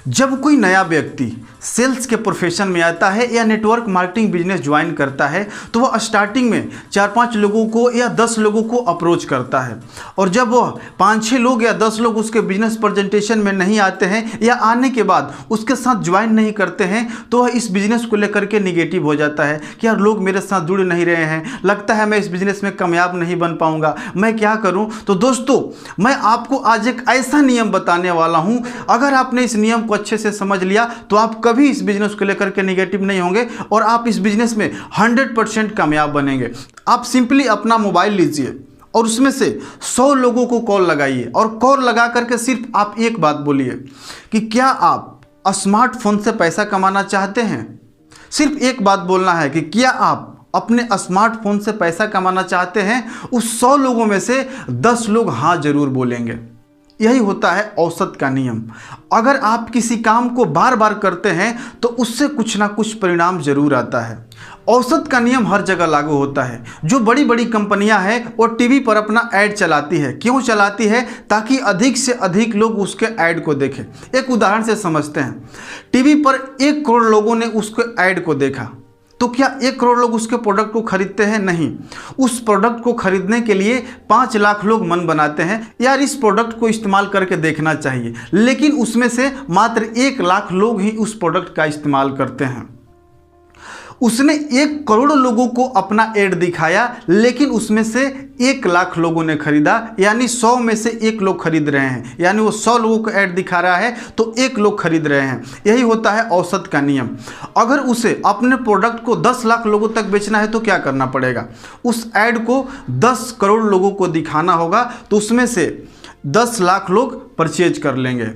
जब कोई नया व्यक्ति सेल्स के प्रोफेशन में आता है या नेटवर्क मार्केटिंग बिजनेस ज्वाइन करता है तो वह स्टार्टिंग में 4-5 लोगों को या 10 लोगों को अप्रोच करता है, और जब वह 5-6 लोग या 10 लोग उसके बिजनेस प्रेजेंटेशन में नहीं आते हैं या आने के बाद उसके साथ ज्वाइन नहीं करते हैं तो वह इस बिज़नेस को लेकर के निगेटिव हो जाता है कि यार लोग मेरे साथ जुड़ नहीं रहे हैं, लगता है मैं इस बिज़नेस में कामयाब नहीं बन पाऊँगा, मैं क्या करूँ। तो दोस्तों, मैं आपको आज एक ऐसा नियम बताने वाला हूँ, अगर आपने इस नियम को अच्छे से समझ लिया तो आप कभी इस बिजनेस को लेकर के नेगेटिव नहीं होंगे और आप इस बिजनेस में 100% कामयाब बनेंगे। आप सिंपली अपना मोबाइल लीजिए और उसमें से 100 लोगों को कॉल लगाइए और कॉल लगा करके सिर्फ आप एक बात बोलिए कि क्या आप स्मार्टफोन से पैसा कमाना चाहते हैं। सिर्फ एक बात बोलना है कि क्या आप अपने स्मार्टफोन से पैसा कमाना चाहते हैं। उस 100 लोगों में से 10 लोग हाँ जरूर बोलेंगे। यही होता है औसत का नियम। अगर आप किसी काम को बार बार करते हैं तो उससे कुछ ना कुछ परिणाम जरूर आता है। औसत का नियम हर जगह लागू होता है। जो बड़ी बड़ी कंपनियां हैं वो टीवी पर अपना ऐड चलाती है। क्यों चलाती है? ताकि अधिक से अधिक लोग उसके ऐड को देखें। एक उदाहरण से समझते हैं। टीवी पर 1 करोड़ लोगों ने उसके ऐड को देखा, तो क्या 1 करोड़ लोग उसके प्रोडक्ट को खरीदते हैं? नहीं। उस प्रोडक्ट को खरीदने के लिए 5 लाख लोग मन बनाते हैं, यार इस प्रोडक्ट को इस्तेमाल करके देखना चाहिए, लेकिन उसमें से मात्र 1 लाख लोग ही उस प्रोडक्ट का इस्तेमाल करते हैं। उसने 1 करोड़ लोगों को अपना ऐड दिखाया, लेकिन उसमें से 1 लाख लोगों ने खरीदा, यानी 100 में से 1 लोग खरीद रहे हैं। यानी वो 100 लोगों को ऐड दिखा रहा है तो 1 लोग खरीद रहे हैं। यही होता है औसत का नियम। अगर उसे अपने प्रोडक्ट को 10 लाख लोगों तक बेचना है तो क्या करना पड़ेगा? उस ऐड को 10 करोड़ लोगों को दिखाना होगा, तो उसमें से 10 लाख लोग परचेज कर लेंगे।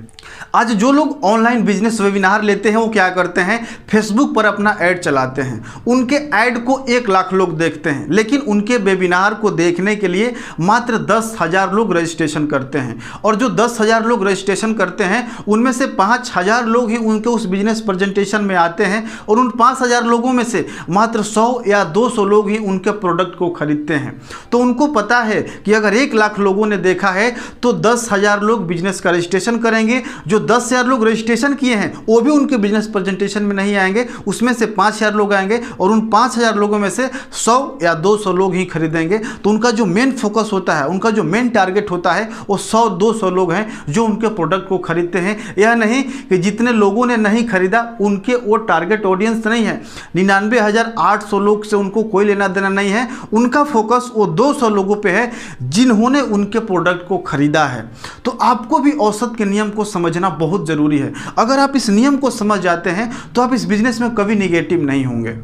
आज जो लोग ऑनलाइन बिजनेस वेबिनार लेते हैं वो क्या करते हैं? फेसबुक पर अपना ऐड चलाते हैं। उनके ऐड को 1 लाख लोग देखते हैं, लेकिन उनके वेबिनार को देखने के लिए मात्र 10,000 लोग रजिस्ट्रेशन करते हैं। और जो 10,000 लोग रजिस्ट्रेशन करते हैं उनमें से 5,000 लोग ही उनके उस बिजनेस प्रेजेंटेशन में आते हैं, और उन 5,000 लोगों में से मात्र 100 या 200 लोग ही उनके प्रोडक्ट को खरीदते हैं। तो उनको पता है कि अगर 1 लाख लोगों ने देखा है तो 10,000 लोग बिजनेस का रजिस्ट्रेशन करेंगे। जो 10,000 लोग रजिस्ट्रेशन किए हैं वो भी उनके बिजनेस प्रेजेंटेशन में नहीं आएंगे, उसमें से 5,000 लोग आएंगे, और उन 5,000 लोगों में से 100 या 200 लोग ही खरीदेंगे। तो उनका जो मेन फोकस होता है, उनका जो मेन टारगेट होता है वो 100-200 लोग हैं जो उनके प्रोडक्ट को खरीदते हैं। यह नहीं कि जितने लोगों ने नहीं खरीदा उनके वो टारगेट ऑडियंस नहीं है। 99,800 लोग से उनको कोई लेना देना नहीं है। उनका फोकस वो 200 लोगों पे है जिन्होंने उनके प्रोडक्ट को खरीदा है। तो आपको भी औसत के नियम को समझना बहुत ज़रूरी है। अगर आप इस नियम को समझ जाते हैं तो आप इस बिजनेस में कभी निगेटिव नहीं होंगे।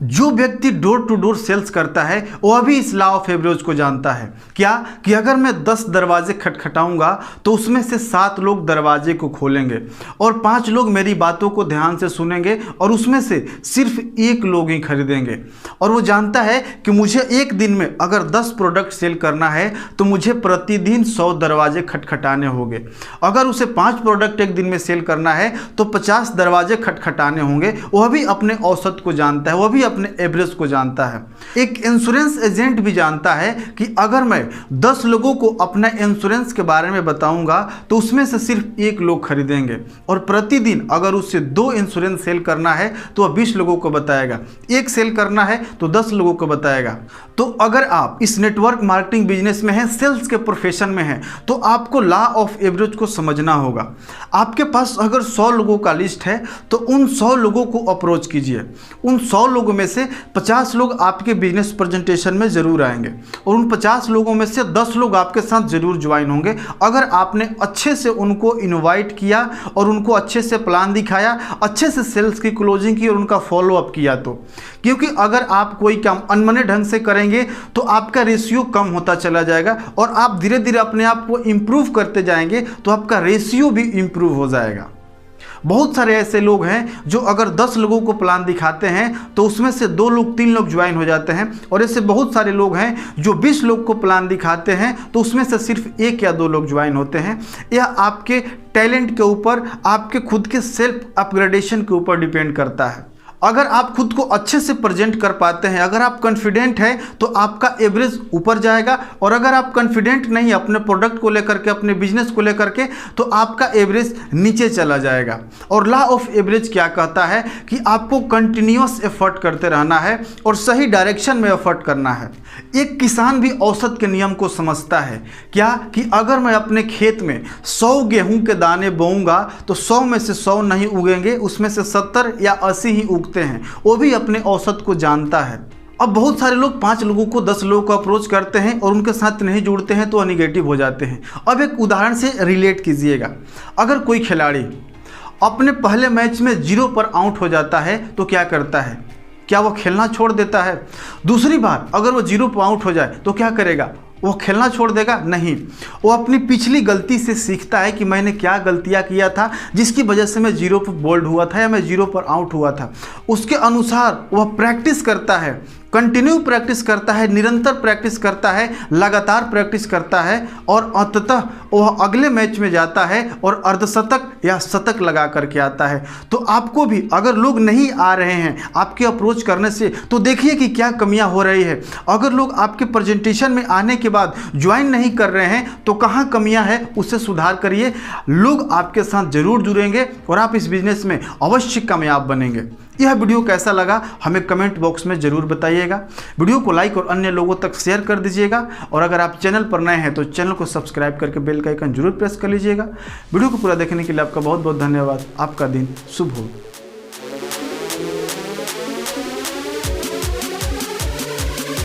जो व्यक्ति डोर टू डोर सेल्स करता है वह भी इस लॉ ऑफ एवरेज को जानता है। क्या कि अगर मैं 10 दरवाजे खटखटाऊंगा तो उसमें से 7 लोग दरवाजे को खोलेंगे और 5 लोग मेरी बातों को ध्यान से सुनेंगे, और उसमें से सिर्फ 1 लोग ही खरीदेंगे। और वो जानता है कि मुझे एक दिन में अगर 10 प्रोडक्ट सेल करना है तो मुझे प्रतिदिन 100 दरवाजे खटखटाने होंगे। अगर उसे 5 प्रोडक्ट एक दिन में सेल करना है तो 50 दरवाजे खटखटाने होंगे। वह भी अपने औसत को जानता है, वह भी अपने एवरेज को जानता है। एक इंश्योरेंस एजेंट भी जानता है कि अगर मैं 10 लोगों को अपना इंश्योरेंस के बारे में बताऊंगा तो उसमें से सिर्फ 1 लोग खरीदेंगे, और प्रतिदिन अगर उससे 2 इंश्योरेंस सेल करना है तो वह 20 लोगों को बताएगा, 1 सेल करना है तो 10 लोगों को बताएगा। तो अगर आप इस नेटवर्क मार्केटिंग बिजनेस में हैं, सेल्स के प्रोफेशन में हैं, तो आपको लॉ ऑफ एवरेज को समझना होगा। आपके पास अगर 100 लोगों का लिस्ट है तो उन 100 लोगों को अप्रोच कीजिए। उन 100 लोगों में से 50 लोग आपके बिजनेस प्रेजेंटेशन में जरूर आएंगे, और उन 50 लोगों में से 10 लोग आपके साथ जरूर ज्वाइन होंगे अगर आपने अच्छे से उनको इनवाइट किया और उनको अच्छे से प्लान दिखाया, अच्छे से सेल्स की क्लोजिंग की और उनका फॉलो अप किया। तो क्योंकि अगर आप कोई काम अनमने ढंग से करेंगे तो आपका रेशियो कम होता चला जाएगा, और आप धीरे धीरे अपने आप को इम्प्रूव करते जाएंगे तो आपका रेशियो भी इम्प्रूव हो जाएगा। बहुत सारे ऐसे लोग हैं जो अगर 10 लोगों को प्लान दिखाते हैं तो उसमें से 2 लोग 3 लोग ज्वाइन हो जाते हैं, और ऐसे बहुत सारे लोग हैं जो 20 लोग को प्लान दिखाते हैं तो उसमें से सिर्फ 1 या 2 लोग ज्वाइन होते हैं। यह आपके टैलेंट के ऊपर, आपके खुद के सेल्फ अपग्रेडेशन के ऊपर डिपेंड करता है। अगर आप खुद को अच्छे से प्रेजेंट कर पाते हैं, अगर आप कॉन्फिडेंट हैं, तो आपका एवरेज ऊपर जाएगा। और अगर आप कॉन्फिडेंट नहीं अपने प्रोडक्ट को लेकर के, अपने बिजनेस को लेकर के, तो आपका एवरेज नीचे चला जाएगा। और लॉ ऑफ एवरेज क्या कहता है कि आपको कंटिन्यूअस एफर्ट करते रहना है और सही डायरेक्शन में एफर्ट करना है। एक किसान भी औसत के नियम को समझता है, क्या कि अगर मैं अपने खेत में 100 गेहूं के दाने बोऊंगा तो 100 में से 100 नहीं उगेंगे, उसमें से 70 या 80 ही उगते हैं। वो भी अपने औसत को जानता है। अब बहुत सारे लोग 5 लोगों को 10 लोगों को अप्रोच करते हैं और उनके साथ नहीं जुड़ते हैं तो निगेटिव हो जाते हैं। अब एक उदाहरण से रिलेट कीजिएगा। अगर कोई खिलाड़ी अपने पहले मैच में 0 पर आउट हो जाता है तो क्या करता है? क्या वो खेलना छोड़ देता है? दूसरी बार अगर वो 0 पर आउट हो जाए तो क्या करेगा? वो खेलना छोड़ देगा? नहीं, वो अपनी पिछली गलती से सीखता है कि मैंने क्या गलतियां किया था जिसकी वजह से मैं 0 पर बोल्ड हुआ था या मैं 0 पर आउट हुआ था। उसके अनुसार वह प्रैक्टिस करता है, कंटिन्यू प्रैक्टिस करता है, निरंतर प्रैक्टिस करता है, लगातार प्रैक्टिस करता है और अंततः वह अगले मैच में जाता है और अर्धशतक या शतक लगा करके आता है। तो आपको भी अगर लोग नहीं आ रहे हैं आपके अप्रोच करने से तो देखिए कि क्या कमियां हो रही है। अगर लोग आपके प्रेजेंटेशन में आने के बाद ज्वाइन नहीं कर रहे हैं तो कहाँ कमियां हैं, उससे सुधार करिए। लोग आपके साथ जरूर जुड़ेंगे और आप इस बिजनेस में अवश्य कामयाब बनेंगे। यह वीडियो कैसा लगा हमें कमेंट बॉक्स में ज़रूर बताइएगा। वीडियो को लाइक और अन्य लोगों तक शेयर कर दीजिएगा और अगर आप चैनल पर नए हैं तो चैनल को सब्सक्राइब करके बेल का आइकन जरूर प्रेस कर लीजिएगा। वीडियो को पूरा देखने के लिए आपका बहुत बहुत धन्यवाद। आपका दिन शुभ हो।